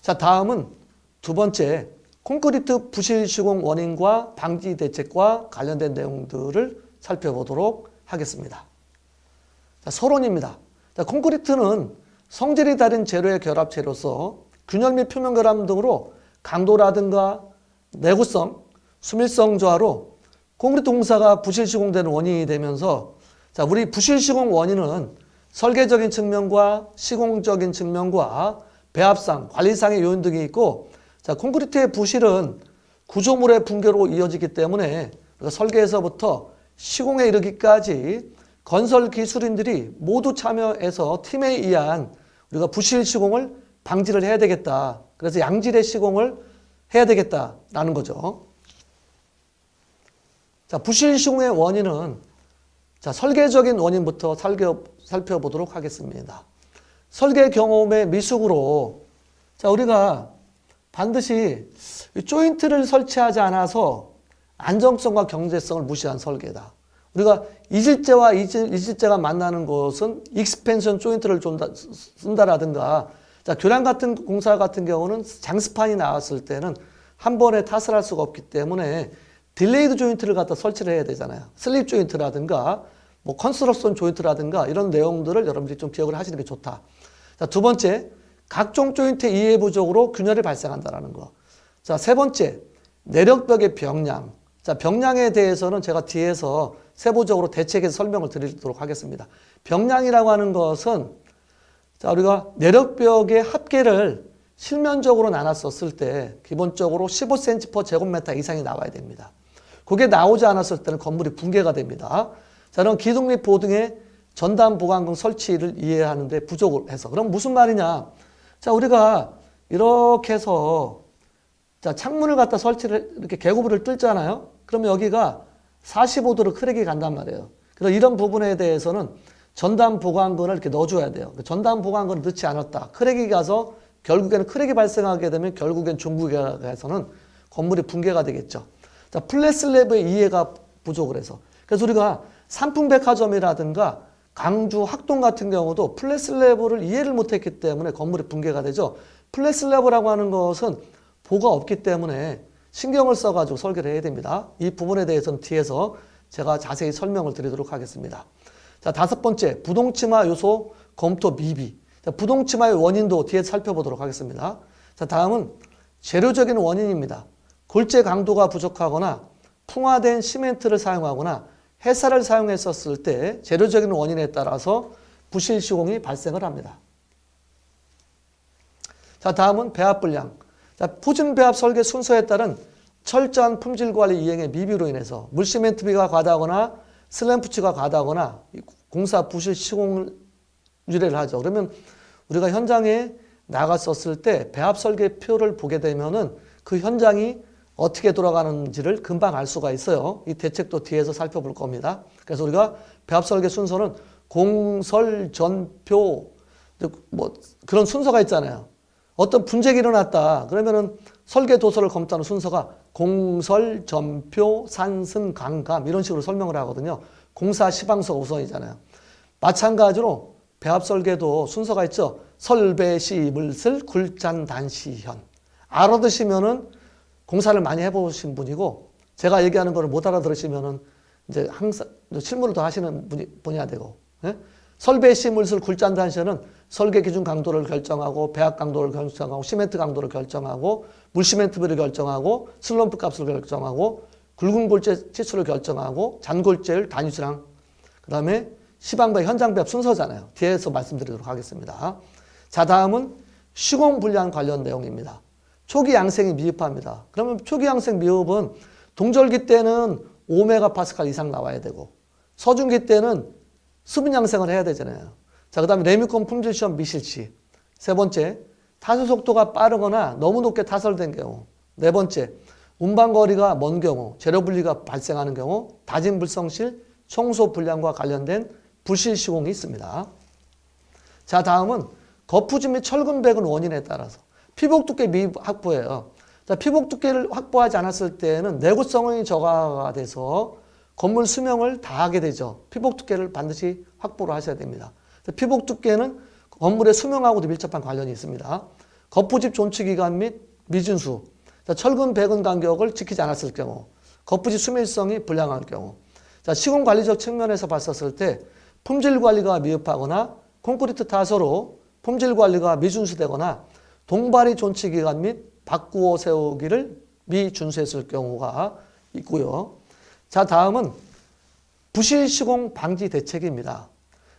자, 다음은 두 번째, 콘크리트 부실 시공 원인과 방지 대책과 관련된 내용들을 살펴보도록 하겠습니다. 자, 서론입니다. 자, 콘크리트는 성질이 다른 재료의 결합체로서 균열 및 표면 결함 등으로 강도라든가 내구성, 수밀성 저하로 콘크리트 공사가 부실 시공되는 원인이 되면서, 자, 우리 부실 시공 원인은 설계적인 측면과 시공적인 측면과 배합상, 관리상의 요인 등이 있고, 자, 콘크리트의 부실은 구조물의 붕괴로 이어지기 때문에 설계에서부터 시공에 이르기까지 건설 기술인들이 모두 참여해서 팀에 의한 우리가 부실 시공을 방지를 해야 되겠다. 그래서 양질의 시공을 해야 되겠다라는 거죠. 자, 부실 시공의 원인은, 자, 설계적인 원인부터 살펴보도록 하겠습니다. 설계 경험의 미숙으로, 자, 우리가 반드시 조인트를 설치하지 않아서 안정성과 경제성을 무시한 설계다. 우리가 이질재와 이질재가 만나는 곳은 익스펜션 조인트를 쓴다라든가, 자, 교량 같은 공사 같은 경우는 장스판이 나왔을 때는 한 번에 탓을 할 수가 없기 때문에 딜레이드 조인트를 갖다 설치를 해야 되잖아요. 슬립 조인트라든가 뭐 컨스트럭션 조인트라든가 이런 내용들을 여러분들이 좀 기억을 하시는 게 좋다. 자, 두 번째, 각종 조인트의 이해 부족으로 균열이 발생한다는 거. 자, 세 번째, 내력벽의 병량. 자, 병량에 대해서는 제가 뒤에서 세부적으로 대책에서 설명을 드리도록 하겠습니다. 병량이라고 하는 것은, 자, 우리가 내력벽의 합계를 실면적으로 나눴었을 때 기본적으로 15cm per 제곱미터 이상이 나와야 됩니다. 그게 나오지 않았을 때는 건물이 붕괴가 됩니다. 자, 그럼 기둥 및 보등의 전담 보강등 설치를 이해하는데 부족을 해서. 그럼 무슨 말이냐? 자, 우리가 이렇게 해서, 자, 창문을 갖다 설치를, 이렇게 개구부를 뚫잖아요? 그러면 여기가 45도로 크랙이 간단 말이에요. 그래서 이런 부분에 대해서는 전담 보강근을 이렇게 넣어줘야 돼요. 전담 보강근을 넣지 않았다. 크랙이 가서 결국에는 크랙이 발생하게 되면 결국엔 중부가 가서는 건물이 붕괴가 되겠죠. 자, 플랫 슬래브의 이해가 부족을 해서. 그래서 우리가 삼풍백화점이라든가 강주 학동 같은 경우도 플랫 슬래브를 이해를 못했기 때문에 건물이 붕괴가 되죠. 플랫 슬래브라고 하는 것은 보가 없기 때문에 신경을 써가지고 설계를 해야 됩니다. 이 부분에 대해서는 뒤에서 제가 자세히 설명을 드리도록 하겠습니다. 자, 다섯 번째, 부동치마 요소 검토 미비. 자, 부동치마의 원인도 뒤에 살펴보도록 하겠습니다. 자, 다음은 재료적인 원인입니다. 골재 강도가 부족하거나 풍화된 시멘트를 사용하거나 해사를 사용했었을 때 재료적인 원인에 따라서 부실 시공이 발생을 합니다. 자, 다음은 배합 불량. 자, 포진 배합 설계 순서에 따른 철저한 품질 관리 이행의 미비로 인해서 물시멘트비가 과다하거나 슬램프치가 과다하거나 공사 부실 시공을 유래를 하죠. 그러면 우리가 현장에 나갔었을 때 배합 설계표를 보게 되면은 그 현장이 어떻게 돌아가는지를 금방 알 수가 있어요. 이 대책도 뒤에서 살펴볼 겁니다. 그래서 우리가 배합 설계 순서는 공설, 전표, 뭐 그런 순서가 있잖아요. 어떤 분쟁이 일어났다. 그러면은 설계 도서를 검토하는 순서가 공설, 전표, 산승, 강감 이런 식으로 설명을 하거든요. 공사 시방서가 우선이잖아요. 마찬가지로 배합 설계도 순서가 있죠. 설배, 시, 물슬, 굴잔, 단시현. 알아두시면은 공사를 많이 해보신 분이고, 제가 얘기하는 거를 못 알아들으시면은 이제 항상 실무를 더 하시는 분이야 되고, 예? 설배, 시, 물슬, 굴잔, 단시현은 설계 기준 강도를 결정하고, 배합 강도를 결정하고, 시멘트 강도를 결정하고, 물시멘트비를 결정하고, 슬럼프 값을 결정하고, 굵은 골재 치수를 결정하고, 잔골재율, 단위수량, 그 다음에 시방배, 현장 배합 순서잖아요. 뒤에서 말씀드리도록 하겠습니다. 자, 다음은 시공 불량 관련 내용입니다. 초기 양생이 미흡합니다. 그러면 초기 양생 미흡은 동절기 때는 5메가파스칼 이상 나와야 되고, 서중기 때는 수분 양생을 해야 되잖아요. 자, 그 다음에 레미콘 품질 시험 미실시. 세 번째, 타설 속도가 빠르거나 너무 높게 타설된 경우. 네 번째, 운반거리가 먼 경우, 재료 분리가 발생하는 경우, 다짐 불성실, 청소 불량과 관련된 부실 시공이 있습니다. 자, 다음은 거푸집 및 철근백은 원인에 따라서 피복 두께 미흡 확보예요. 자, 피복 두께를 확보하지 않았을 때는 내구성이 저하가 돼서 건물 수명을 다하게 되죠. 피복 두께를 반드시 확보를 하셔야 됩니다. 자, 피복 두께는 건물의 수명하고도 밀접한 관련이 있습니다. 거푸집 존치기간 및 미준수, 자, 철근 배근 간격을 지키지 않았을 경우, 거푸집 수밀성이 불량할 경우, 자, 시공관리적 측면에서 봤었을 때 품질관리가 미흡하거나 콘크리트 타설로 품질관리가 미준수되거나 동발이 존치기간 및 바꾸어 세우기를 미준수했을 경우가 있고요. 자, 다음은 부실 시공 방지 대책입니다.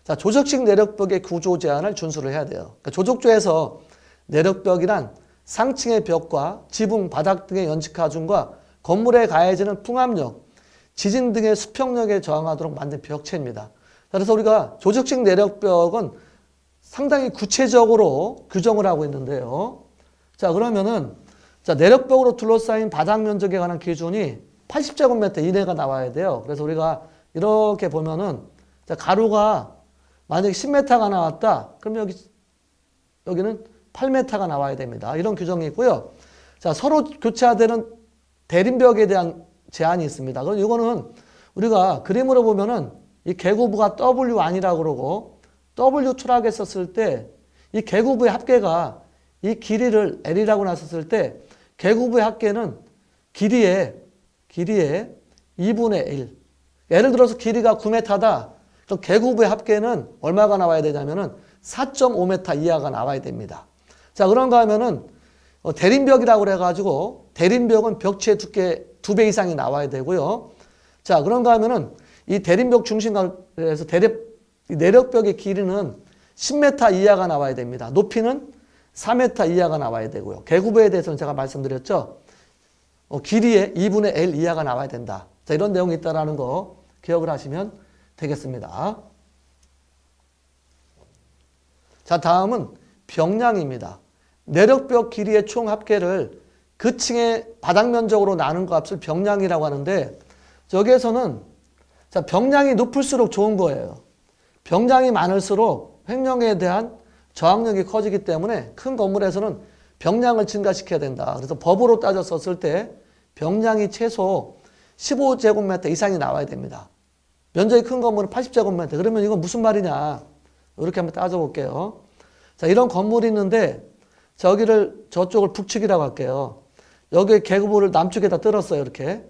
자, 조적식 내력벽의 구조 제한을 준수를 해야 돼요. 그러니까 조적조에서 내력벽이란 상층의 벽과 지붕, 바닥 등의 연식 하중과 건물에 가해지는 풍압력, 지진 등의 수평력에 저항하도록 만든 벽체입니다. 그래서 우리가 조적식 내력벽은 상당히 구체적으로 규정을 하고 있는데요. 자, 그러면은 자, 내력벽으로 둘러싸인 바닥 면적에 관한 기준이 80제곱미터 이내가 나와야 돼요. 그래서 우리가 이렇게 보면은 자, 가로가 만약에 10m가 나왔다. 그럼 여기는 8m가 나와야 됩니다. 이런 규정이 있고요. 자, 서로 교차되는 대림벽에 대한 제한이 있습니다. 그럼 이거는 우리가 그림으로 보면은 이 개구부가 W1이라고 그러고 W 추락했었을 때 이 개구부의 합계가 이 길이를 L이라고 놨었을 때 개구부의 합계는 길이의 2분의 1. 예를 들어서 길이가 9m다. 그럼 개구부의 합계는 얼마가 나와야 되냐면은 4.5m 이하가 나와야 됩니다. 자, 그런가 하면은 대림벽이라고 그래가지고 대림벽은 벽체 두께 2배 이상이 나와야 되고요. 자, 그런가 하면은 이 대림벽 중심가에서 내력벽의 길이는 10m 이하가 나와야 됩니다. 높이는 4m 이하가 나와야 되고요. 개구부에 대해서는 제가 말씀드렸죠. 길이의 2분의 L 이하가 나와야 된다. 자, 이런 내용이 있다는 거 기억을 하시면 되겠습니다. 자, 다음은 벽량입니다. 내력벽 길이의 총 합계를 그 층의 바닥 면적으로 나눈 값을 벽량이라고 하는데 여기에서는 자, 벽량이 높을수록 좋은 거예요. 벽량이 많을수록 횡령에 대한 저항력이 커지기 때문에 큰 건물에서는 벽량을 증가시켜야 된다. 그래서 법으로 따졌었을 때 벽량이 최소 15제곱미터 이상이 나와야 됩니다. 면적이 큰 건물은 80제곱미터. 그러면 이건 무슨 말이냐. 이렇게 한번 따져볼게요. 자, 이런 건물이 있는데 저쪽을 북측이라고 할게요. 여기에 개구부를 남쪽에다 뜰었어요. 이렇게.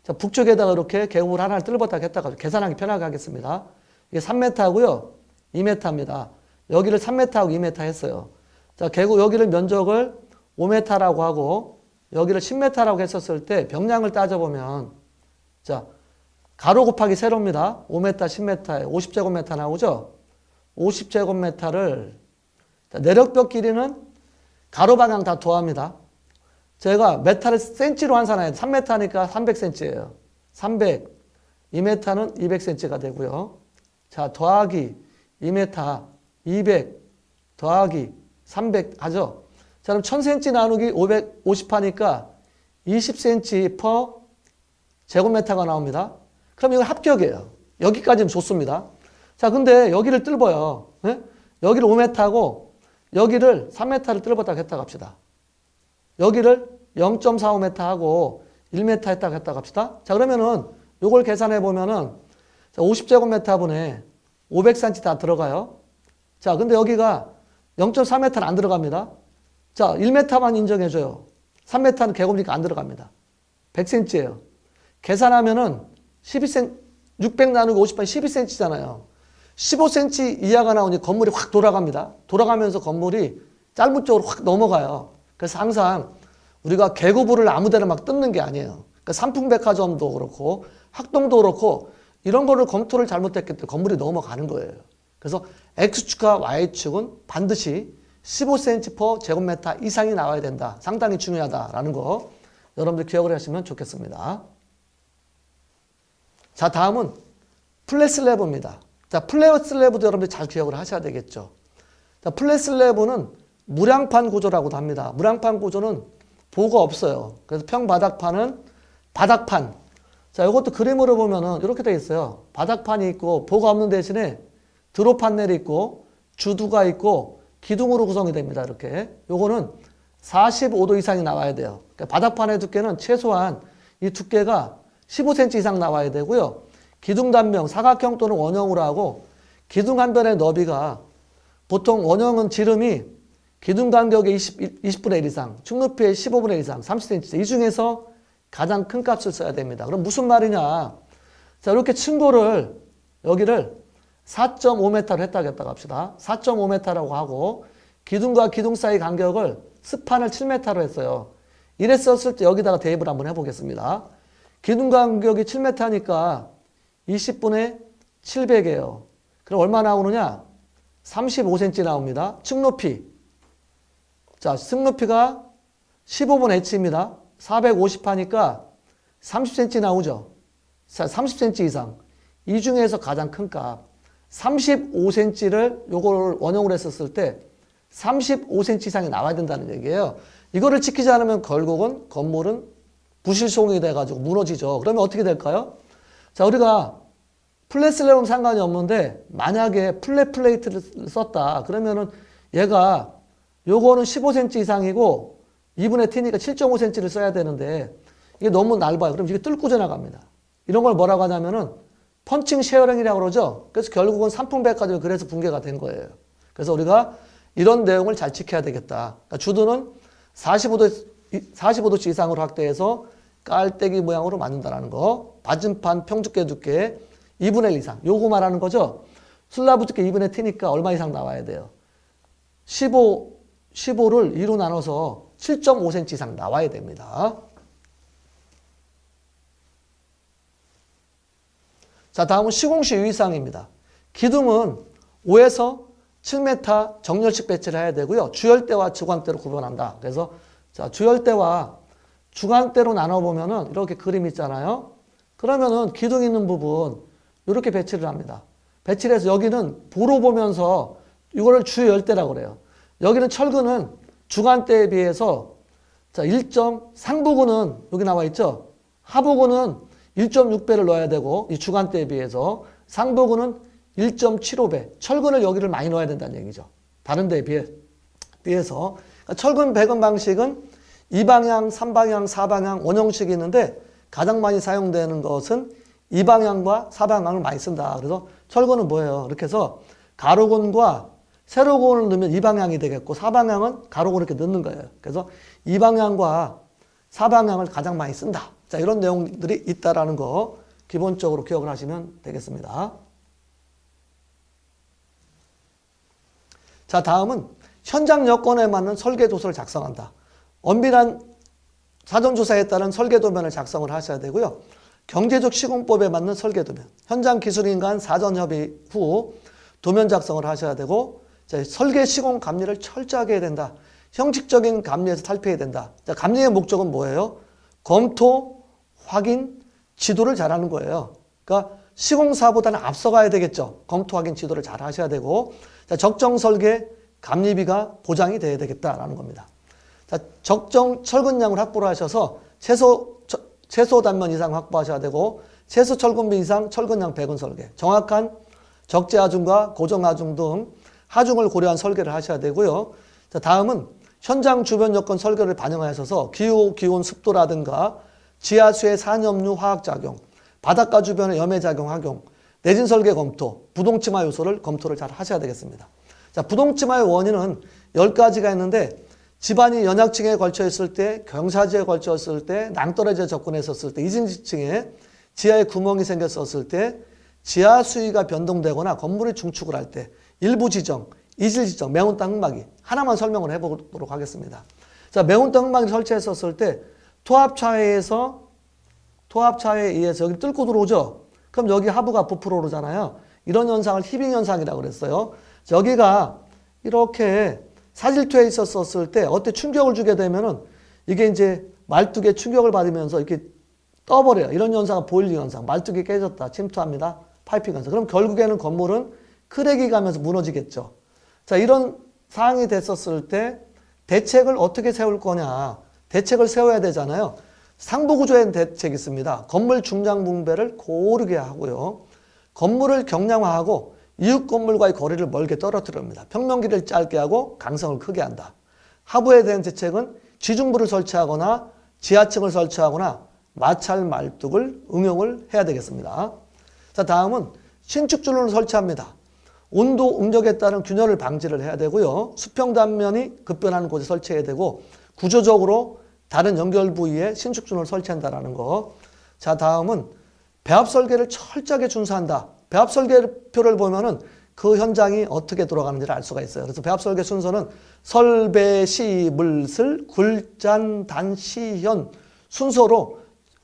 자, 북쪽에다가 이렇게 개구부를 하나를 뜰었다 했다가 계산하기 편하게 하겠습니다. 이게 3m고요. 2m입니다. 여기를 3m하고 2m 했어요. 자, 여기를 면적을 5m라고 하고 여기를 10m라고 했었을 때 벽량을 따져보면 자, 가로 곱하기 세로입니다. 5m, 10m에 50제곱미터 나오죠? 50제곱미터를 내력벽 길이는 가로 방향 다 더합니다. 제가 메타를 센치로 환산해요. 3m니까 300cm예요. 300, 2m는 200cm가 되고요. 자, 더하기 2m, 200 더하기 300 하죠. 자, 그럼 1000cm 나누기 550 하니까 20cm per 제곱미터가 나옵니다. 그럼 이건 합격이에요. 여기까지는 좋습니다. 자, 근데 여기를 뜰어요. 네? 여기를 5m하고 여기를 3m를 뜰었다고 했다고 합시다. 여기를 0.45m 하고 1m 했다고 합시다. 자, 그러면은 요걸 계산해 보면은 50제곱미터분에 500cm 다 들어가요. 자, 근데 여기가 0.4m는 안 들어갑니다. 자, 1m만 인정해줘요. 3m는 개곱이니까 안 들어갑니다. 100cm예요. 계산하면은 12cm, 600 나누기 50은 12cm잖아요. 15cm 이하가 나오니 건물이 확 돌아갑니다. 돌아가면서 건물이 짧은 쪽으로 확 넘어가요. 그래서 항상 우리가 개구부를 아무데나 막 뜯는 게 아니에요. 그러니까 삼풍백화점도 그렇고 학동도 그렇고 이런 거를 검토를 잘못했기 때문에 건물이 넘어가는 거예요. 그래서 X축과 Y축은 반드시 15cm per 제곱미터 이상이 나와야 된다. 상당히 중요하다라는 거 여러분들 기억을 하시면 좋겠습니다. 자, 다음은 플랫 슬래브입니다. 자, 플랫 슬래브도 여러분들 잘 기억을 하셔야 되겠죠. 자, 플랫 슬래브는 무량판 구조라고도 합니다. 무량판 구조는 보가 없어요. 그래서 평바닥판은 바닥판. 자, 이것도 그림으로 보면은 이렇게 되어 있어요. 바닥판이 있고 보가 없는 대신에 드롭 판넬이 있고 주두가 있고 기둥으로 구성이 됩니다. 이렇게. 요거는 45도 이상이 나와야 돼요. 그러니까 바닥판의 두께는 최소한 이 두께가 15cm 이상 나와야 되고요. 기둥 단면 사각형 또는 원형으로 하고 기둥 한 변의 너비가 보통 원형은 지름이 기둥 간격의 20분의 1 이상, 축 높이의 15분의 1 이상, 30cm. 이 중에서 가장 큰 값을 써야 됩니다. 그럼 무슨 말이냐? 자, 이렇게 층고를 여기를 4.5m로 했다고 합시다. 4.5m라고 하고 기둥과 기둥 사이 간격을 스판을 7m로 했어요. 이랬었을 때 여기다가 대입을 한번 해보겠습니다. 기둥 간격이 7m니까 20분의 700이에요. 그럼 얼마 나오느냐? 35cm 나옵니다. 측 높이. 자, 측 높이가 15분의 h입니다. 450 하니까 30cm 나오죠. 자, 30cm 이상. 이 중에서 가장 큰 값. 35cm를 요걸 원형으로 했었을 때 35cm 이상이 나와야 된다는 얘기예요. 이거를 지키지 않으면 결국은 건물은 부실속이 돼가지고 무너지죠. 그러면 어떻게 될까요? 자, 우리가 플랫슬랩은 상관이 없는데 만약에 플랫 플레이트를 썼다. 그러면은 얘가 요거는 15cm 이상이고 2분의 t니까 7.5cm를 써야 되는데 이게 너무 넓어요. 그럼 이게 뚫고 지나갑니다. 이런 걸 뭐라고 하냐면은 펀칭 쉐어링이라고 그러죠. 그래서 결국은 산풍배까지 그래서 붕괴가 된 거예요. 그래서 우리가 이런 내용을 잘 지켜야 되겠다. 그러니까 주도는 45도씨 이상으로 확대해서 깔때기 모양으로 만든다는 거. 받침판 평두께 두께 2분의 1 이상. 요거 말하는 거죠. 슬라브 두께 2분의 t니까 얼마 이상 나와야 돼요? 15를 2로 나눠서 7.5cm 이상 나와야 됩니다. 자, 다음은 시공시 유의사항입니다. 기둥은 5에서 7m 정렬식 배치를 해야 되고요. 주열대와 주간대로 구분한다. 그래서 자, 주열대와 주간대로 나눠보면은 이렇게 그림 있잖아요. 그러면은 기둥 있는 부분 이렇게 배치를 합니다. 배치를 해서 여기는 보로 보면서 이거를 주열대라고 그래요. 여기는 철근은 주간대에 비해서 자, 상부근은 여기 나와 있죠. 하부근은 1.6배를 넣어야 되고 이 주간대에 비해서 상부근은 1.75배. 철근을 여기를 많이 넣어야 된다는 얘기죠. 다른 데에 비해서. 그러니까 철근 배근 방식은 2방향, 3방향, 4방향 원형식이 있는데 가장 많이 사용되는 것은 2방향과 4방향을 많이 쓴다. 그래서 철근은 뭐예요? 이렇게 해서 가로근과 세로근을 넣으면 2방향이 되겠고 4방향은 가로근을 이렇게 넣는 거예요. 그래서 2방향과 4방향을 가장 많이 쓴다. 자, 이런 내용들이 있다라는 거 기본적으로 기억을 하시면 되겠습니다. 자, 다음은 현장 여건에 맞는 설계도서를 작성한다. 엄밀한 사전조사에 따른 설계도면을 작성을 하셔야 되고요. 경제적 시공법에 맞는 설계도면, 현장 기술인간 사전협의 후 도면 작성을 하셔야 되고, 자, 설계 시공 감리를 철저하게 해야 된다. 형식적인 감리에서 탈피해야 된다. 자, 감리의 목적은 뭐예요? 검토, 확인, 지도를 잘하는 거예요. 그러니까 시공사보다는 앞서가야 되겠죠. 검토, 확인, 지도를 잘 하셔야 되고, 자, 적정 설계, 감리비가 보장이 돼야 되겠다라는 겁니다. 자, 적정 철근량을 확보를 하셔서 최소 단면 이상 확보하셔야 되고, 최소 철근비 이상 철근량 배근 설계, 정확한 적재 하중과 고정 하중 등 하중을 고려한 설계를 하셔야 되고요. 자, 다음은 현장 주변 여건 설계를 반영하셔서 기후, 기온, 습도라든가 지하수의 산염류 화학작용, 바닷가 주변의 염해작용 확용, 내진 설계 검토, 부동치마 요소를 검토를 잘 하셔야 되겠습니다. 자, 부동치마의 원인은 10가지가 있는데 집안이 연약층에 걸쳐 있을 때, 경사지에 걸쳐 있을 때, 낭떠러지에 접근했었을 때, 이진지층에 지하에 구멍이 생겼었을 때, 지하 수위가 변동되거나 건물이 중축을 할 때, 일부 지정, 이질 지정, 매운 땅 흙막이 하나만 설명을 해보도록 하겠습니다. 자, 매운 땅 흙막이 설치했었을 때 토합차회에 의해서 여기 뚫고 들어오죠. 그럼 여기 하부가 부풀어 오르잖아요. 이런 현상을 히빙 현상이라고 그랬어요. 자, 여기가 이렇게 사질투에 있었을 때 어때 충격을 주게 되면은 이게 이제 말뚝에 충격을 받으면서 이렇게 떠버려요. 이런 현상은 보일링 현상. 말뚝이 깨졌다. 침투합니다. 파이핑 현상. 그럼 결국에는 건물은 크랙이 가면서 무너지겠죠. 자, 이런 상황이 됐었을 때 대책을 어떻게 세울 거냐. 대책을 세워야 되잖아요. 상부구조의 대책이 있습니다. 건물 중량 분배를 고르게 하고요. 건물을 경량화하고 이웃 건물과의 거리를 멀게 떨어뜨립니다. 평면길을 짧게 하고 강성을 크게 한다. 하부에 대한 대책은 지중부를 설치하거나 지하층을 설치하거나 마찰 말뚝을 응용을 해야 되겠습니다. 자, 다음은 신축 줄눈을 설치합니다. 온도, 응력에 따른 균열을 방지를 해야 되고요. 수평 단면이 급변하는 곳에 설치해야 되고 구조적으로 다른 연결 부위에 신축준을 설치한다라는 거. 자, 다음은 배합 설계를 철저하게 준수한다. 배합 설계표를 보면은 그 현장이 어떻게 돌아가는지를 알 수가 있어요. 그래서 배합 설계 순서는 설배, 시, 물슬, 굴잔, 단, 시, 현 순서로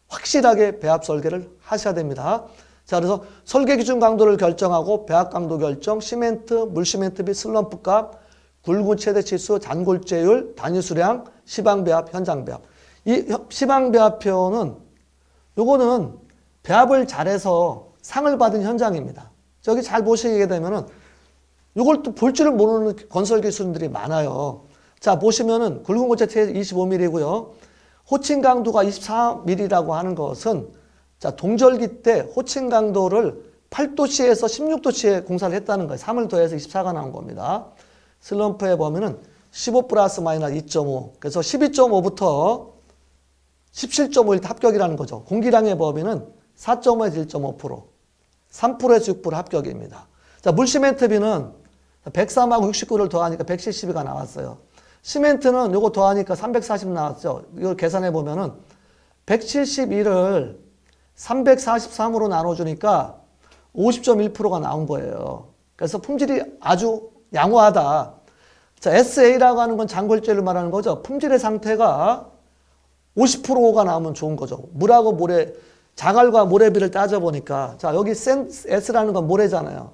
확실하게 배합 설계를 하셔야 됩니다. 자, 그래서 설계 기준 강도를 결정하고 배합 강도 결정, 시멘트, 물시멘트 비 슬럼프 값, 굴구 최대 치수, 단골재율, 단위 수량, 시방 배합, 현장 배합. 이 시방 배합표는 요거는 배합을 잘해서 상을 받은 현장입니다. 저기 잘 보시게 되면은 이걸 또 볼 줄을 모르는 건설 기술인들이 많아요. 자, 보시면은 굵은 고체 25mm고요. 호칭 강도가 24mm라고 하는 것은 자, 동절기 때 호칭 강도를 8도씨에서 16도씨에 공사를 했다는 거예요. 3을 더해서 24가 나온 겁니다. 슬럼프에 보면은 15 플러스 마이너스 2.5. 그래서 12.5부터 17.5일 합격이라는 거죠. 공기량의 범위는 4.5에서 1.5%. 3%에서 6% 합격입니다. 자, 물시멘트비는 103하고 69를 더하니까 172가 나왔어요. 시멘트는 요거 더하니까 340 나왔죠. 이걸 계산해 보면은 171을 343으로 나눠주니까 50.1%가 나온 거예요. 그래서 품질이 아주 양호하다. 자, SA라고 하는 건 장골재를 말하는 거죠. 품질의 상태가 50%가 나오면 좋은 거죠. 물하고 모래, 자갈과 모래비를 따져보니까 자, 여기 S라는 건 모래잖아요.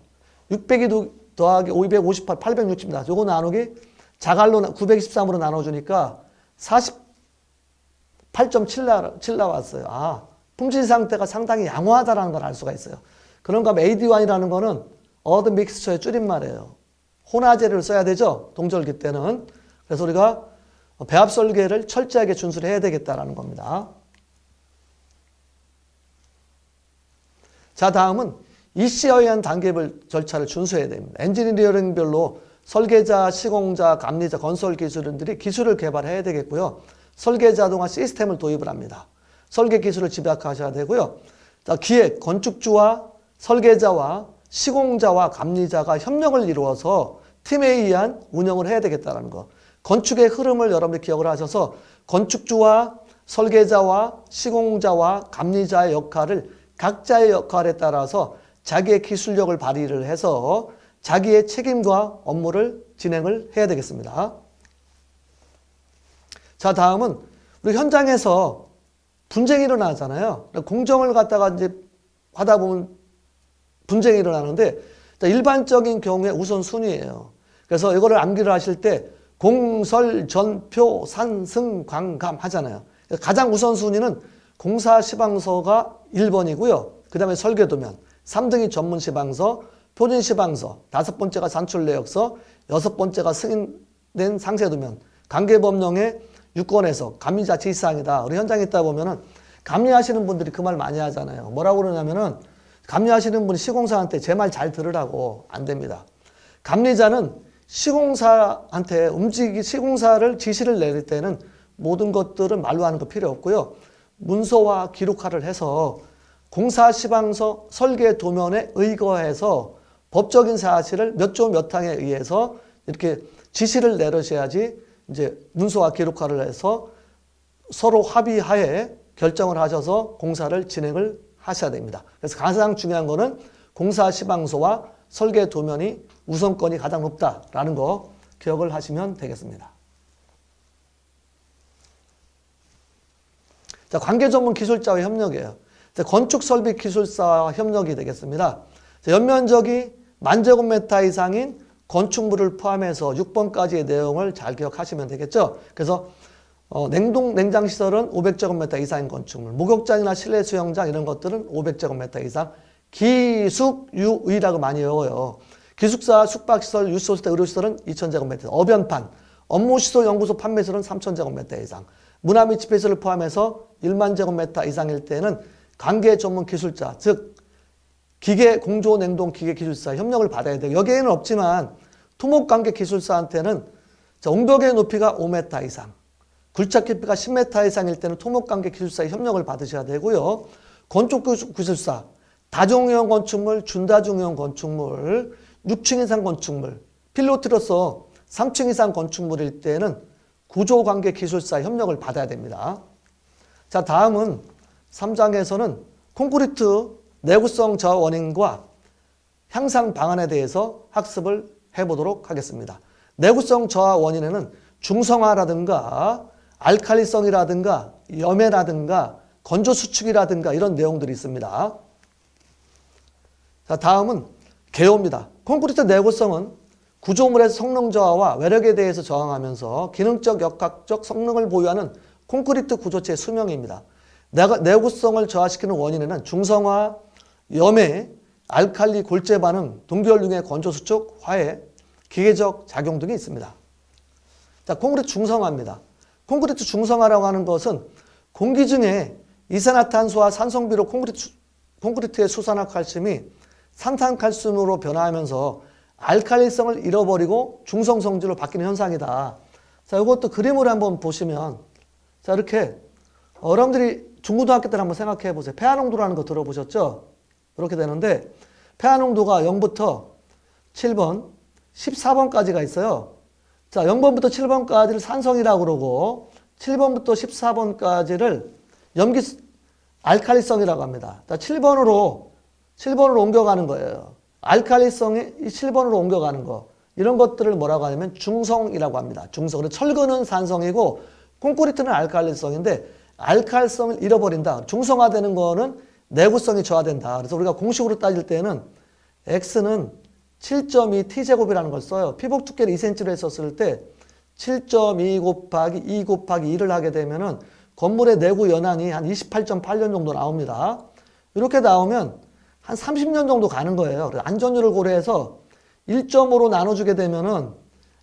602 더하기 558, 860입니다. 요거 나누기 자갈로 923으로 나눠주니까 48.7 나왔어요. 아, 품질 상태가 상당히 양호하다는 걸 알 수가 있어요. 그런가 하면 AD1이라는 거는 어드 믹스처의 줄임말이에요. 혼화재를 써야 되죠. 동절기 때는. 그래서 우리가 배합 설계를 철저하게 준수를 해야 되겠다라는 겁니다. 자, 다음은 EC에 의한 단계별 절차를 준수해야 됩니다. 엔지니어링별로 설계자, 시공자, 감리자, 건설 기술인들이 기술을 개발해야 되겠고요. 설계자동화 시스템을 도입을 합니다. 설계 기술을 집약하셔야 되고요. 자, 기획, 건축주와 설계자와 시공자와 감리자가 협력을 이루어서 팀에 의한 운영을 해야 되겠다는 거. 건축의 흐름을 여러분들 기억을 하셔서 건축주와 설계자와 시공자와 감리자의 역할을 각자의 역할에 따라서 자기의 기술력을 발휘를 해서 자기의 책임과 업무를 진행을 해야 되겠습니다. 자, 다음은 우리 현장에서 분쟁이 일어나잖아요. 공정을 갖다가 이제 하다 보면 분쟁이 일어나는데 일반적인 경우에 우선순위예요. 그래서 이거를 암기를 하실 때 공설, 전표, 산승, 광감 하잖아요. 가장 우선순위는 공사 시방서가 1번이고요. 그 다음에 설계도면, 3등이 전문 시방서, 표준 시방서, 5번째가 산출 내역서, 6번째가 승인된 상세도면, 관계법령의 유권에서 감리자 지시사항이다. 우리 현장에 있다 보면은 감리하시는 분들이 그 말 많이 하잖아요. 뭐라고 그러냐면은 감리하시는 분이 시공사한테 제 말 잘 들으라고. 안 됩니다. 감리자는 시공사한테 시공사를 지시를 내릴 때는 모든 것들은 말로 하는 거 필요 없고요. 문서와 기록화를 해서 공사 시방서 설계 도면에 의거해서 법적인 사실을 몇 조 몇 항에 의해서 이렇게 지시를 내려셔야지 이제 문서와 기록화를 해서 서로 합의하에 결정을 하셔서 공사를 진행을 하셔야 됩니다. 그래서 가장 중요한 거는 공사 시방서와 설계 도면이 우선권이 가장 높다라는 거 기억을 하시면 되겠습니다. 자, 관계 전문 기술자와 협력이에요. 자, 건축 설비 기술사와 협력이 되겠습니다. 자, 연면적이 10,000제곱미터 이상인 건축물을 포함해서 6번까지의 내용을 잘 기억하시면 되겠죠. 그래서 냉장 시설은 500제곱미터 이상인 건축물, 목욕장이나 실내 수영장 이런 것들은 500제곱미터 이상, 기숙유의라고 많이 외워요. 기숙사, 숙박시설, 유소시설, 의료시설은 2,000제곱미터, 어변판, 업무시설, 연구소, 판매시설은 3,000제곱미터 이상, 문화 및 집회시설을 포함해서 1만 제곱미터 이상일 때는 관계 전문 기술자, 즉 기계 공조 냉동 기계 기술사 협력을 받아야 돼요. 여기에는 없지만 토목 관계 기술사한테는 옹벽의 높이가 5m 이상, 굴착 깊이가 10m 이상일 때는 토목 관계 기술사의 협력을 받으셔야 되고요. 건축 기술사, 다중형 건축물, 준다중형 건축물, 6층 이상 건축물, 필로티로서 3층 이상 건축물일 때는 구조관계 기술사 협력을 받아야 됩니다. 자, 다음은 3장에서는 콘크리트 내구성 저하 원인과 향상 방안에 대해서 학습을 해보도록 하겠습니다. 내구성 저하 원인에는 중성화라든가 알칼리성이라든가 염해라든가 건조 수축이라든가 이런 내용들이 있습니다. 자, 다음은 개요입니다. 콘크리트 내구성은 구조물의 성능 저하와 외력에 대해서 저항하면서 기능적, 역학적 성능을 보유하는 콘크리트 구조체의 수명입니다. 내구성을 저하시키는 원인에는 중성화, 염해, 알칼리 골재 반응, 동기연륜의 건조 수축, 화해, 기계적 작용 등이 있습니다. 자, 콘크리트 중성화입니다. 콘크리트 중성화라고 하는 것은 공기 중에 이산화탄소와 산성비로 콘크리트의 수산화칼슘이 산탄칼슘으로 변화하면서 알칼리성을 잃어버리고 중성 성질로 바뀌는 현상이다. 자, 이것도 그림으로 한번 보시면, 자, 이렇게 여러분들이 중고등학교 때 한번 생각해 보세요. 폐화농도라는 거 들어보셨죠? 이렇게 되는데 폐화농도가 0부터 7번, 14번까지가 있어요. 자, 0번부터 7번까지를 산성이라고 그러고 7번부터 14번까지를 알칼리성이라고 합니다. 자, 7번으로 옮겨가는 거예요. 알칼리성이 7번으로 옮겨가는 거. 이런 것들을 뭐라고 하냐면 중성이라고 합니다. 중성. 그래서 철근은 산성이고 콘크리트는 알칼리성인데 알칼리성을 잃어버린다. 중성화되는 거는 내구성이 저하된다. 그래서 우리가 공식으로 따질 때는 X는 7.2 T제곱이라는 걸 써요. 피복 두께를 2cm로 했었을 때 7.2 곱하기 2 곱하기 2를 하게 되면은 건물의 내구 연한이 한 28.8년 정도 나옵니다. 이렇게 나오면 한 30년 정도 가는 거예요. 안전율을 고려해서 1.5로 나눠주게 되면은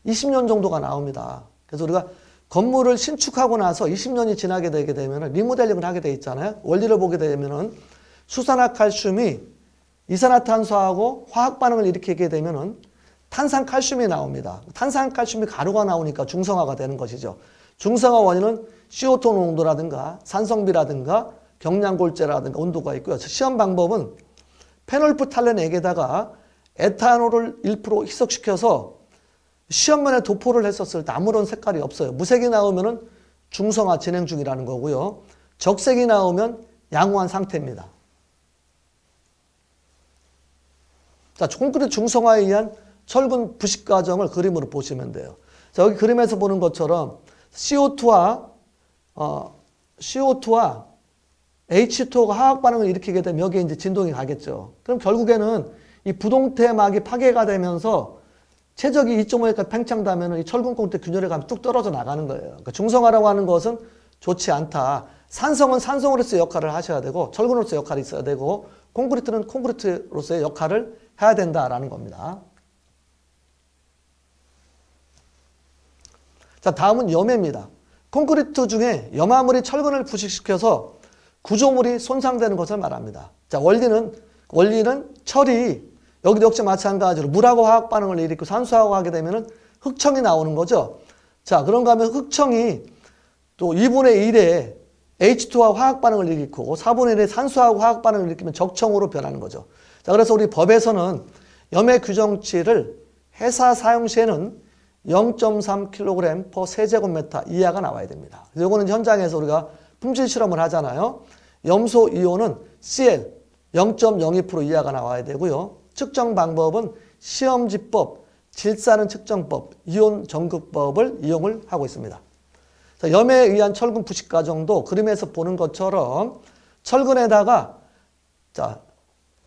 20년 정도가 나옵니다. 그래서 우리가 건물을 신축하고 나서 20년이 지나게 되게 되면은 리모델링을 하게 돼 있잖아요. 원리를 보게 되면은 수산화칼슘이 이산화탄소하고 화학 반응을 일으키게 되면은 탄산칼슘이 나옵니다. 탄산칼슘이 가루가 나오니까 중성화가 되는 것이죠. 중성화 원인은 CO2 농도라든가 산성비라든가 경량골재라든가 온도가 있고요. 시험 방법은 페놀프탈렌액에다가 에탄올을 1% 희석시켜서 시험면에 도포를 했었을 때 아무런 색깔이 없어요. 무색이 나오면은 중성화 진행 중이라는 거고요. 적색이 나오면 양호한 상태입니다. 자, 콘크리트 중성화에 의한 철근 부식 과정을 그림으로 보시면 돼요. 자, 여기 그림에서 보는 것처럼 CO2와 H2O가 화학 반응을 일으키게 되면 여기에 이제 진동이 가겠죠. 그럼 결국에는 이 부동태막이 파괴가 되면서 최적이 2.5까지 팽창되면 이 철근 콘크리트 균열에 가면 뚝 떨어져 나가는 거예요. 그러니까 중성화라고 하는 것은 좋지 않다. 산성은 산성으로서의 역할을 하셔야 되고 철근으로서의 역할이 있어야 되고 콘크리트는 콘크리트로서의 역할을 해야 된다라는 겁니다. 자, 다음은 염해입니다. 콘크리트 중에 염화물이 철근을 부식시켜서 구조물이 손상되는 것을 말합니다. 자, 원리는 철이 여기도 역시 마찬가지로 물하고 화학 반응을 일으키고 산소하고 하게 되면은 흑청이 나오는 거죠. 자, 그런가 하면 흑청이 또 2분의 1에 H2와 화학 반응을 일으키고 4분의 1에 산소하고 화학 반응을 일으키면 적청으로 변하는 거죠. 자, 그래서 우리 법에서는 염해 규정치를 회사 사용 시에는 0.3kg per 세제곱미터 이하가 나와야 됩니다. 그래서 이거는 현장에서 우리가 품질 실험을 하잖아요. 염소 이온은 Cl 0.02% 이하가 나와야 되고요. 측정 방법은 시험지법, 질산은 측정법, 이온 전극법을 이용을 하고 있습니다. 자, 염해에 의한 철근 부식 과정도 그림에서 보는 것처럼 철근에다가 자,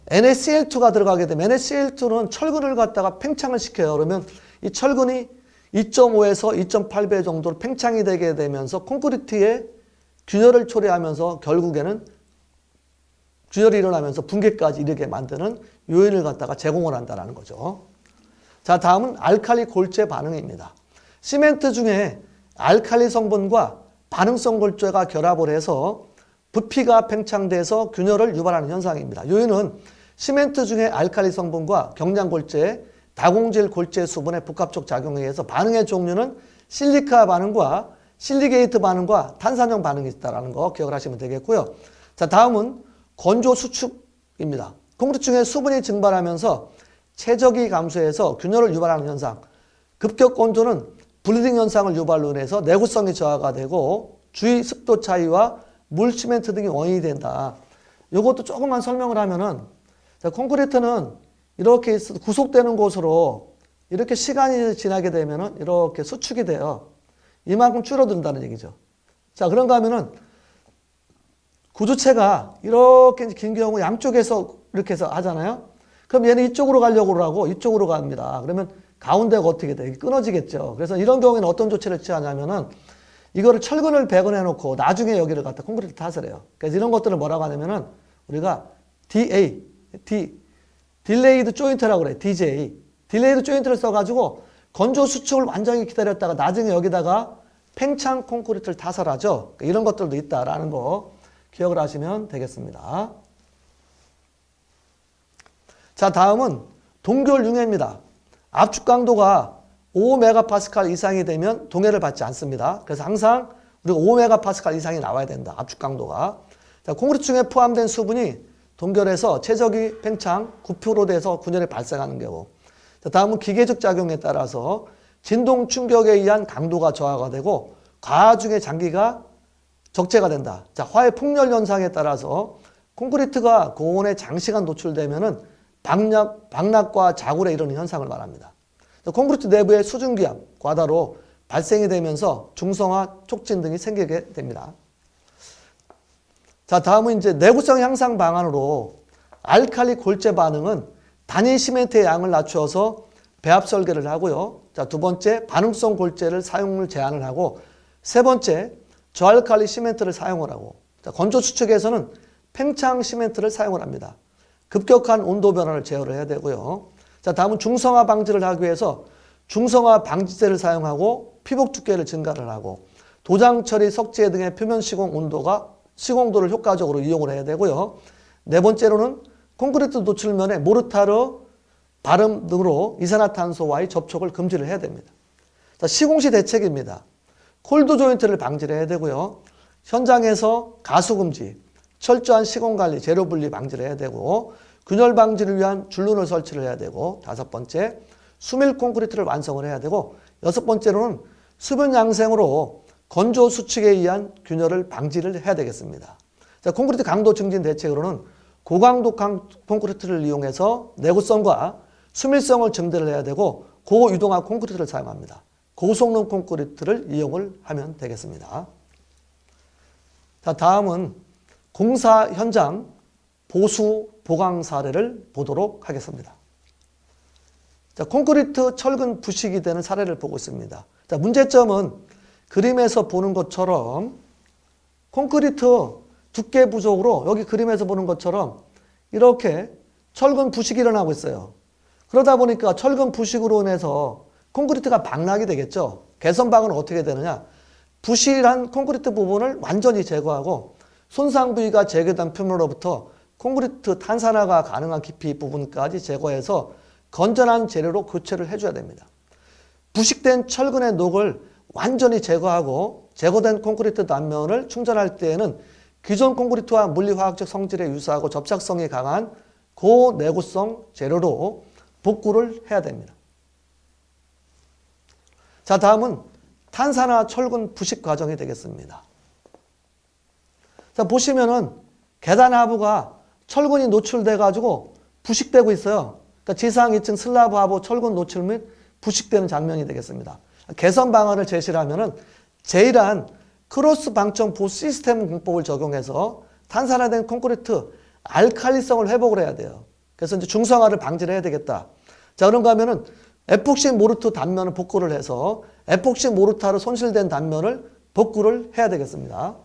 NaCl2가 들어가게 되면 NaCl2는 철근을 갖다가 팽창을 시켜요. 그러면 이 철근이 2.5에서 2.8배 정도로 팽창이 되게 되면서 콘크리트에 균열을 초래하면서 결국에는 균열이 일어나면서 붕괴까지 이르게 만드는 요인을 갖다가 제공을 한다는 거죠. 자, 다음은 알칼리 골재 반응입니다. 시멘트 중에 알칼리 성분과 반응성 골재가 결합을 해서 부피가 팽창돼서 균열을 유발하는 현상입니다. 요인은 시멘트 중에 알칼리 성분과 경량골재, 다공질 골재 수분의 복합적 작용에 의해서 반응의 종류는 실리카 반응과 실리게이트 반응과 탄산형 반응이 있다는 거 기억을 하시면 되겠고요. 자, 다음은 건조 수축입니다. 콘크리트 중에 수분이 증발하면서 최적이 감소해서 균열을 유발하는 현상, 급격 건조는 블리딩 현상을 유발로 인해서 내구성이 저하가 되고 주위 습도 차이와 물 시멘트 등이 원인이 된다. 이것도 조금만 설명을 하면은, 자, 콘크리트는 이렇게 구속되는 곳으로 이렇게 시간이 지나게 되면은 이렇게 수축이 돼요. 이만큼 줄어든다는 얘기죠. 자, 그런가 하면은 구조체가 이렇게 긴 경우 양쪽에서 이렇게 해서 하잖아요. 그럼 얘는 이쪽으로 가려고 하고 이쪽으로 갑니다. 그러면 가운데가 어떻게 돼? 끊어지겠죠. 그래서 이런 경우에는 어떤 조치를 취하냐면은 이거를 철근을 배근해 놓고 나중에 여기를 갖다 콘크리트 탓을 해요. 그래서 이런 것들을 뭐라고 하냐면은 우리가 딜레이드 조인트라고 그래. DJ. 딜레이드 조인트를 써가지고 건조 수축을 완전히 기다렸다가 나중에 여기다가 팽창 콘크리트를 타설하죠. 이런 것들도 있다라는 거 기억을 하시면 되겠습니다. 자, 다음은 동결 융해입니다. 압축 강도가 5메가파스칼 이상이 되면 동해를 받지 않습니다. 그래서 항상 우리가 5메가파스칼 이상이 나와야 된다. 압축 강도가. 자, 콘크리트 중에 포함된 수분이 동결해서 최적위 팽창 9% 돼서 균열이 발생하는 경우. 자, 다음은 기계적 작용에 따라서 진동 충격에 의한 강도가 저하가 되고 과중의 장기가 적재가 된다. 자, 화해 폭렬 현상에 따라서 콘크리트가 고온에 장시간 노출되면은 박락과 자굴에 이르는 현상을 말합니다. 콘크리트 내부에 수증기압, 과다로 발생이 되면서 중성화, 촉진 등이 생기게 됩니다. 자, 다음은 이제 내구성 향상 방안으로 알칼리 골재 반응은 단일 시멘트의 양을 낮추어서 배합 설계를 하고요. 자, 두 번째, 반응성 골재를 사용을 제한을 하고, 세 번째, 저알칼리 시멘트를 사용을 하고, 자, 건조 수축에서는 팽창 시멘트를 사용을 합니다. 급격한 온도 변화를 제어를 해야 되고요. 자, 다음은 중성화 방지를 하기 위해서 중성화 방지제를 사용하고 피복 두께를 증가를 하고 도장 처리 석재 등의 표면 시공도를 효과적으로 이용을 해야 되고요. 네 번째로는 콘크리트 노출면에 모르타르 발음 등으로 이산화탄소와의 접촉을 금지를 해야 됩니다. 자, 시공시 대책입니다. 콜드 조인트를 방지를 해야 되고요. 현장에서 가수 금지, 철저한 시공관리, 재료 분리 방지를 해야 되고 균열 방지를 위한 줄눈을 설치를 해야 되고 다섯 번째, 수밀 콘크리트를 완성을 해야 되고 여섯 번째로는 수분 양생으로 건조 수축에 의한 균열을 방지를 해야 되겠습니다. 자, 콘크리트 강도 증진 대책으로는 고강도 콘크리트를 이용해서 내구성과 수밀성을 증대를 해야 되고 고유동화 콘크리트를 사용합니다. 고성능 콘크리트를 이용을 하면 되겠습니다. 자, 다음은 공사 현장 보수 보강 사례를 보도록 하겠습니다. 자, 콘크리트 철근 부식이 되는 사례를 보고 있습니다. 자, 문제점은 그림에서 보는 것처럼 콘크리트 두께 부족으로 여기 그림에서 보는 것처럼 이렇게 철근 부식이 일어나고 있어요. 그러다 보니까 철근 부식으로 인해서 콘크리트가 박락이 되겠죠. 개선 방안은 어떻게 되느냐. 부실한 콘크리트 부분을 완전히 제거하고 손상 부위가 제거된 표면으로부터 콘크리트 탄산화가 가능한 깊이 부분까지 제거해서 건전한 재료로 교체를 해줘야 됩니다. 부식된 철근의 녹을 완전히 제거하고 제거된 콘크리트 단면을 충전할 때에는 기존 콘크리트와 물리화학적 성질에 유사하고 접착성이 강한 고내구성 재료로 복구를 해야 됩니다. 자, 다음은 탄산화 철근 부식 과정이 되겠습니다. 자, 보시면은 계단 하부가 철근이 노출돼 가지고 부식되고 있어요. 그러니까 지상 2층 슬라브 하부 철근 노출 및 부식되는 장면이 되겠습니다. 개선 방안을 제시를 하면은 제일한 크로스 방청 보수 시스템 공법을 적용해서 탄산화된 콘크리트 알칼리성을 회복을 해야 돼요. 그래서 이제 중성화를 방지를 해야 되겠다. 자, 그런가 하면은 에폭시 모르트 단면을 복구를 해서 에폭시 모르타로 손실된 단면을 복구를 해야 되겠습니다.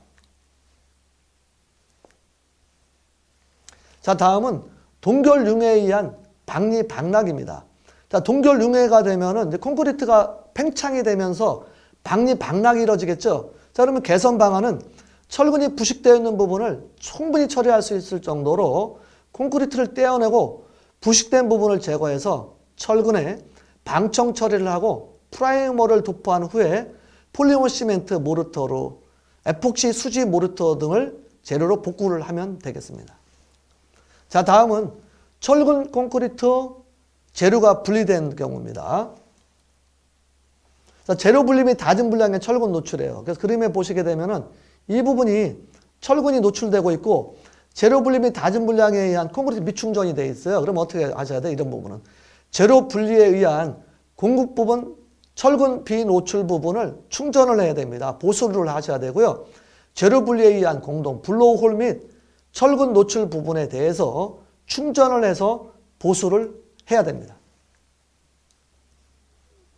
자, 다음은 동결 융해에 의한 박리 박락입니다. 자, 동결 융해가 되면은 이제 콘크리트가 팽창이 되면서 박리 박락이 이루어지겠죠. 자, 그러면 개선 방안은 철근이 부식되어 있는 부분을 충분히 처리할 수 있을 정도로 콘크리트를 떼어내고 부식된 부분을 제거해서 철근에 방청 처리를 하고 프라이머를 도포한 후에 폴리머 시멘트 모르터로 에폭시 수지 모르터 등을 재료로 복구를 하면 되겠습니다. 자, 다음은 철근 콘크리트 재료가 분리된 경우입니다. 자, 재료 분리 및 다진 분량의 철분 노출이에요. 그래서 그림에 보시게 되면은 이 부분이 철분이 노출되고 있고 재료 분리 및 다진 분량에 의한 콘크리트 미충전이 되어 있어요. 그럼 어떻게 하셔야 돼? 이런 부분은 재료 분리에 의한 공급 부분 철분 비노출 부분을 충전을 해야 됩니다. 보수를 하셔야 되고요. 재료 분리에 의한 공동 블로우홀 및 철분 노출 부분에 대해서 충전을 해서 보수를 해야 됩니다.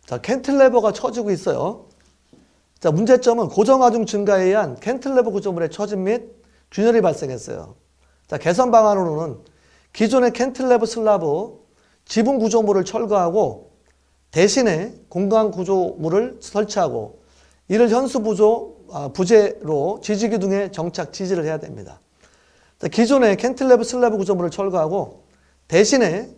자, 캔틸레버가 처지고 있어요. 자, 문제점은 고정하중 증가에 의한 캔틸레버 구조물의 처짐 및 균열이 발생했어요. 자, 개선 방안으로는 기존의 캔틸레버 슬라브 지붕 구조물을 철거하고 대신에 공간 구조물을 설치하고 이를 현수 부재로 지지기둥에 정착 지지를 해야 됩니다. 자, 기존의 캔틸레버 슬라브 구조물을 철거하고 대신에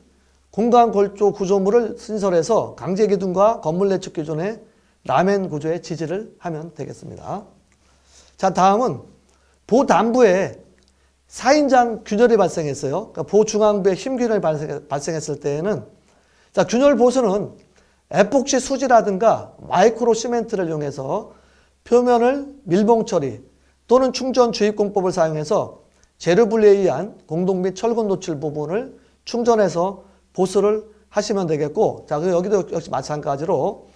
공간 골조 구조물을 신설해서 강제기둥과 건물 내축 기존의 라멘 구조의 지지를 하면 되겠습니다. 자, 다음은 보단부에 4인장 균열이 발생했어요. 그러니까 보중앙부에 힘균열이 발생했을 때에는 자, 균열 보수는 에폭시 수지라든가 마이크로 시멘트를 이용해서 표면을 밀봉 처리 또는 충전 주입공법을 사용해서 재료 분리에 의한 공동 및 철근 노출 부분을 충전해서 보수를 하시면 되겠고, 자, 여기도 역시 마찬가지로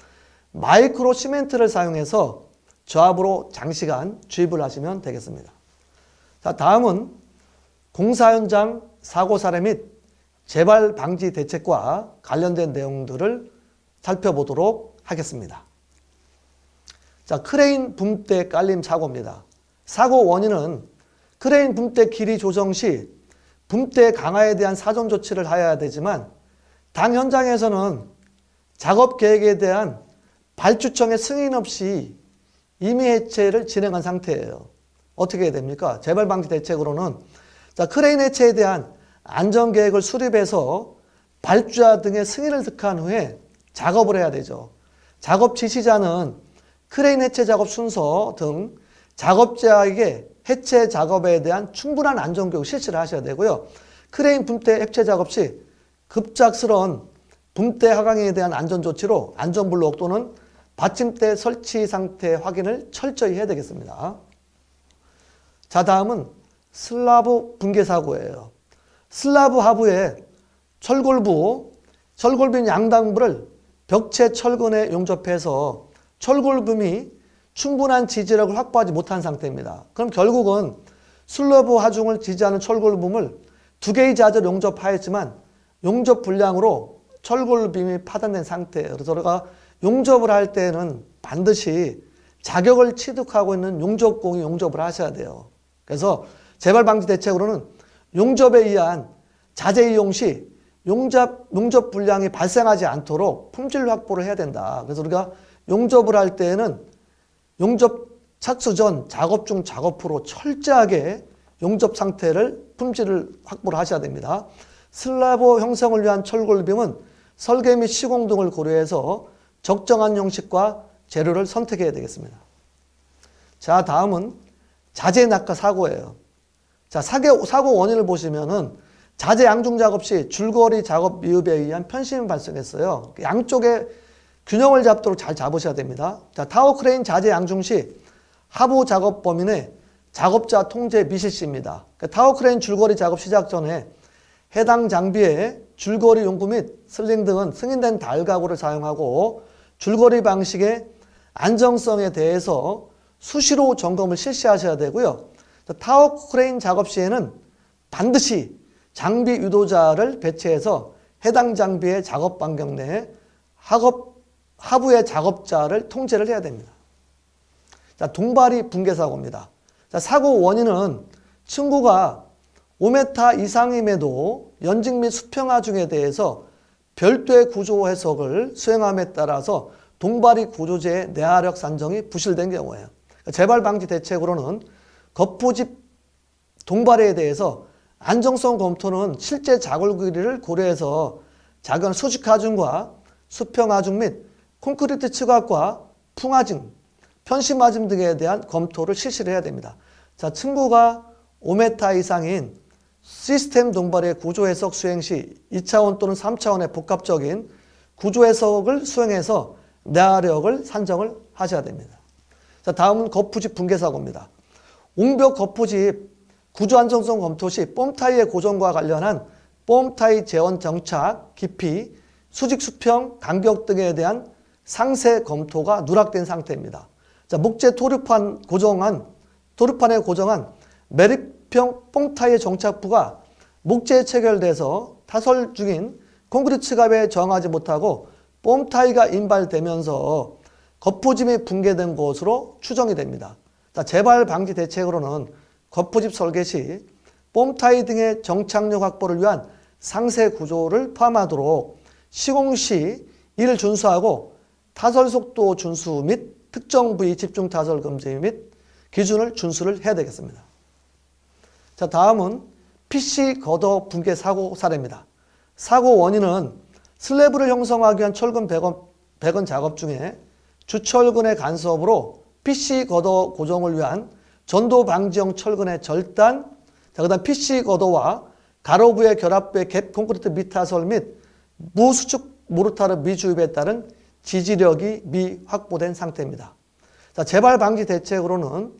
마이크로 시멘트를 사용해서 저압으로 장시간 주입을 하시면 되겠습니다. 자, 다음은 공사 현장 사고 사례 및 재발 방지 대책과 관련된 내용들을 살펴보도록 하겠습니다. 자, 크레인 붐대 깔림 사고입니다. 사고 원인은 크레인 붐대 길이 조정 시 붐대 강화에 대한 사전 조치를 하여야 되지만 당 현장에서는 작업 계획에 대한 발주청의 승인 없이 임의 해체를 진행한 상태예요. 어떻게 해야 됩니까? 재발 방지 대책으로는 자, 크레인 해체에 대한 안전 계획을 수립해서 발주자 등의 승인을 득한 후에 작업을 해야 되죠. 작업 지시자는 크레인 해체 작업 순서 등 작업자에게 해체 작업에 대한 충분한 안전교육 실시를 하셔야 되고요. 크레인 붐대 해체 작업 시 급작스러운 붐대 하강에 대한 안전조치로 안전블록 또는 받침대 설치 상태 확인을 철저히 해야 되겠습니다. 자, 다음은 슬라브 붕괴 사고예요. 슬라브 하부에 철골빈 양당부를 벽체 철근에 용접해서 철골빔이 충분한 지지력을 확보하지 못한 상태입니다. 그럼 결국은 슬라브 하중을 지지하는 철골빔을 2개의 자재로 용접하였지만 용접 불량으로 철골빔이 파단된 상태예요. 그래서 우리가 용접을 할 때는 반드시 자격을 취득하고 있는 용접공이 용접을 하셔야 돼요. 그래서 재발 방지 대책으로는 용접에 의한 자재 이용 시 용접 불량이 발생하지 않도록 품질 확보를 해야 된다. 그래서 우리가 용접을 할 때에는 용접 착수 전 작업 중 작업 후로 철저하게 용접 상태를 품질을 확보를 하셔야 됩니다. 슬라브 형성을 위한 철골빔은 설계 및 시공 등을 고려해서 적정한 형식과 재료를 선택해야 되겠습니다. 자, 다음은 자재 낙하 사고예요. 자, 사고 원인을 보시면은 자재 양중 작업 시 줄거리 작업 미흡에 의한 편심이 발생했어요. 양쪽에 균형을 잡도록 잘 잡으셔야 됩니다. 자, 타워 크레인 자재 양중 시 하부 작업 범위 내 작업자 통제 미실시입니다. 타워 크레인 줄거리 작업 시작 전에 해당 장비에 줄거리 용구 및 슬링 등은 승인된 달가구를 사용하고 줄거리 방식의 안정성에 대해서 수시로 점검을 실시하셔야 되고요. 타워 크레인 작업 시에는 반드시 장비 유도자를 배치해서 해당 장비의 작업 반경 내에 하부의 작업자를 통제를 해야 됩니다. 자, 동발이 붕괴 사고입니다. 자, 사고 원인은 층고가 5m 이상임에도 연직 및 수평 하중에 대해서 별도의 구조 해석을 수행함에 따라서 동발이 구조재의 내하력 산정이 부실된 경우예요. 재발 방지 대책으로는 거푸집 동발에 대해서 안정성 검토는 실제 자골 길이를 고려해서 작은 수직 하중과 수평 하중 및 콘크리트 측압과 풍하중, 편심 하중 등에 대한 검토를 실시를 해야 됩니다. 자, 층고가 5m 이상인 시스템 동반의 구조해석 수행 시 2차원 또는 3차원의 복합적인 구조해석을 수행해서 내화력을 산정을 하셔야 됩니다. 자, 다음은 거푸집 붕괴사고입니다. 옹벽 거푸집 구조안정성 검토 시 뽐타이의 고정과 관련한 뽐타이 재원 정착, 깊이, 수직 수평, 간격 등에 대한 상세 검토가 누락된 상태입니다. 자, 목재 토르판에 고정한 매립형 뽐타이의 정착부가 목재에 체결돼서 타설 중인 콘크리트 츠갑에 저항하지 못하고 뽐타이가 인발되면서 거푸집이 붕괴된 것으로 추정이 됩니다. 자, 재발 방지 대책으로는 거푸집 설계 시 뽐타이 등의 정착력 확보를 위한 상세 구조를 포함하도록 시공 시 이를 준수하고 타설 속도 준수 및 특정 부위 집중 타설 금지 및 기준을 준수를 해야 되겠습니다. 자, 다음은 PC 걷어 붕괴 사고 사례입니다. 사고 원인은 슬래브를 형성하기 위한 철근 배건 작업 중에 주철근의 간섭으로 PC 걷어 고정을 위한 전도 방지형 철근의 절단, 자, 그 다음 PC 걷어와 가로부의 결합부의 갭 콘크리트 미타설 및 무수축 모르타르 미주입에 따른 지지력이 미확보된 상태입니다. 자, 재발 방지 대책으로는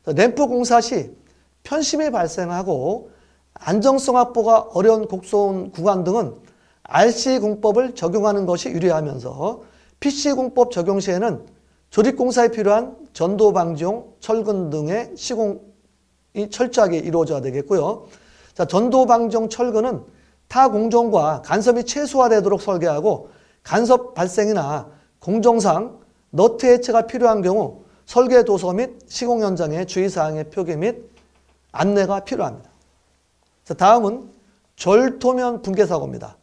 램프 공사 시 편심이 발생하고 안정성 확보가 어려운 곡소운 구간 등은 RC 공법을 적용하는 것이 유리하면서 PC 공법 적용 시에는 조립 공사에 필요한 전도 방지용 철근 등의 시공이 철저하게 이루어져야 되겠고요. 자, 전도 방지용 철근은 타 공정과 간섭이 최소화되도록 설계하고 간섭 발생이나 공정상 너트 해체가 필요한 경우 설계 도서 및 시공 현장의 주의사항의 표기 및 안내가 필요합니다. 자, 다음은 절토면 붕괴 사고입니다.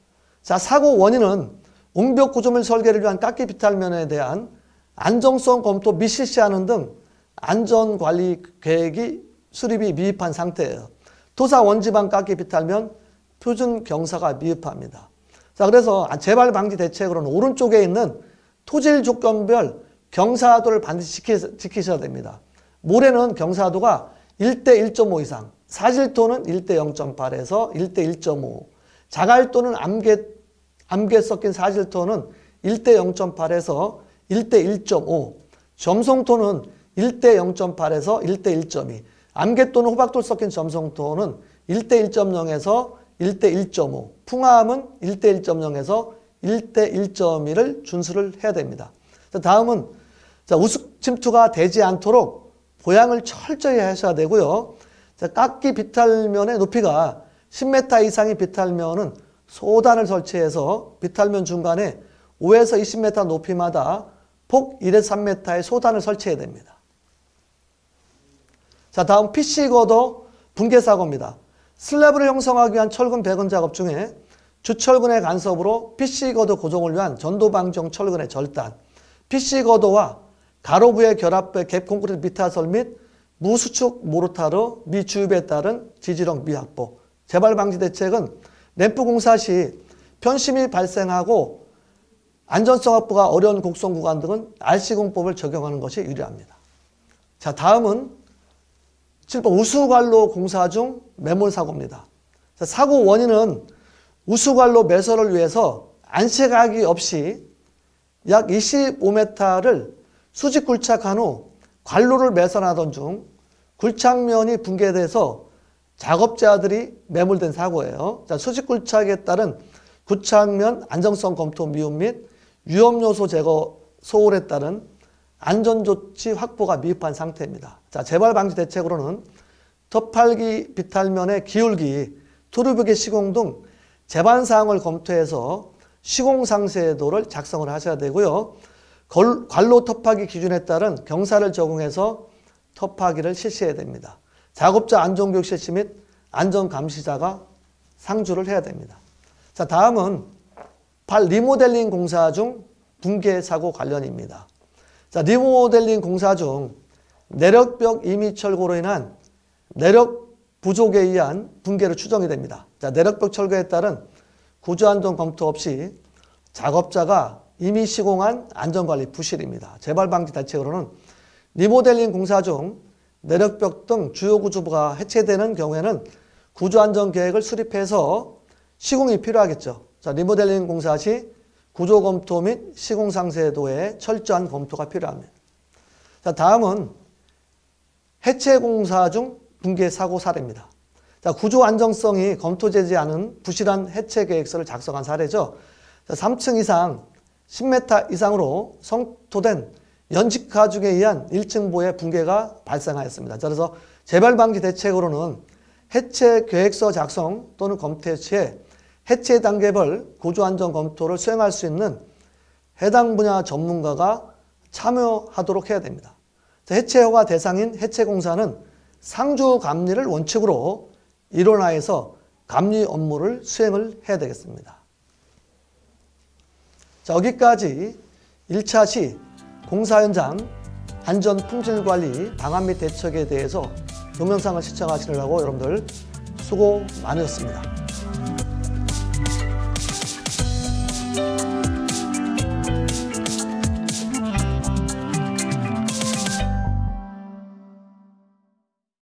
자, 사고 원인은 옹벽 구조물 설계를 위한 깎기 비탈면에 대한 안정성 검토 및 실시하는 등 안전관리 계획이 수립이 미흡한 상태예요. 토사 원지방 깎기 비탈면 표준 경사가 미흡합니다. 자, 그래서 재발 방지 대책으로는 오른쪽에 있는 토질 조건별 경사도를 반드시 지키셔야 됩니다. 모래는 경사도가 1대 1.5 이상, 사질토는 1대 0.8에서 1대 1.5, 자갈토는 암개 섞인 사질토는 1대 0.8에서 1대 1.5, 점성토는 1대 0.8에서 1대 1.2, 암개토는 호박돌 섞인 점성토는 1대 1.0에서 1대 1.5, 풍화암은 1대 1.0에서 1대 1.2를 준수를 해야 됩니다. 다음은 우측 침투가 되지 않도록 보양을 철저히 하셔야 되고요. 깎기 비탈면의 높이가 10m 이상의 비탈면은 소단을 설치해서 비탈면 중간에 5에서 20m 높이마다 폭 1에서 3m의 소단을 설치해야 됩니다. 자, 다음 PC 걷어 붕괴 사고입니다. 슬래브를 형성하기 위한 철근 배건 작업 중에 주철근의 간섭으로 PC 걷어 고정을 위한 전도 방지용 철근의 절단, PC 걷어와 가로부의 결합부의 갭 콘크리트 미타설 및 무수축 모르타르 미주입에 따른 지지력 미확보. 재발 방지 대책은 램프 공사 시 편심이 발생하고 안전성 확보가 어려운 곡선 구간 등은 RC 공법을 적용하는 것이 유리합니다. 자, 다음은 7번 우수관로 공사 중 매몰 사고입니다. 자, 사고 원인은 우수관로 매설을 위해서 안식하기 없이 약 25m를 수직 굴착한 후 관로를 매설하던 중 굴착면이 붕괴돼서 작업자들이 매몰된 사고예요. 자, 수직 굴착에 따른 굴착면 안정성 검토 미흡 및 위험 요소 제거 소홀에 따른 안전조치 확보가 미흡한 상태입니다. 자, 재발 방지 대책으로는 덧팔기 비탈면의 기울기, 투르벽의 시공 등 재반사항을 검토해서 시공상세도를 작성을 하셔야 되고요. 관로 터파기 기준에 따른 경사를 적용해서 터파기를 실시해야 됩니다. 작업자 안전교육 실시 및 안전감시자가 상주를 해야 됩니다. 자, 다음은 리모델링 공사 중 붕괴 사고 관련입니다. 자, 리모델링 공사 중 내력벽 임의 철거로 인한 내력 부족에 의한 붕괴로 추정이 됩니다. 자, 내력벽 철거에 따른 구조안전 검토 없이 작업자가 이미 시공한 안전관리 부실입니다. 재발 방지 대책으로는 리모델링 공사 중 내력벽 등 주요 구조부가 해체되는 경우에는 구조안전계획을 수립해서 시공이 필요하겠죠. 자, 리모델링 공사 시 구조검토 및 시공상세도의 철저한 검토가 필요합니다. 자, 다음은 해체공사 중 붕괴사고 사례입니다. 자, 구조 안정성이 검토되지 않은 부실한 해체 계획서를 작성한 사례죠. 자, 3층 이상 10m 이상으로 성토된 연직 가죽에 의한 1층보의 붕괴가 발생하였습니다. 자, 그래서 재발 방지 대책으로는 해체 계획서 작성 또는 검토 시에 해체 단계별 구조안전 검토를 수행할 수 있는 해당 분야 전문가가 참여하도록 해야 됩니다. 자, 해체 허가 대상인 해체공사는 상주 감리를 원칙으로 일원화해서 감리 업무를 수행을 해야 되겠습니다. 자, 여기까지 1차 시 공사 현장 안전 품질 관리 방안 및 대책에 대해서 동영상을 시청하시느라고 여러분들 수고 많으셨습니다.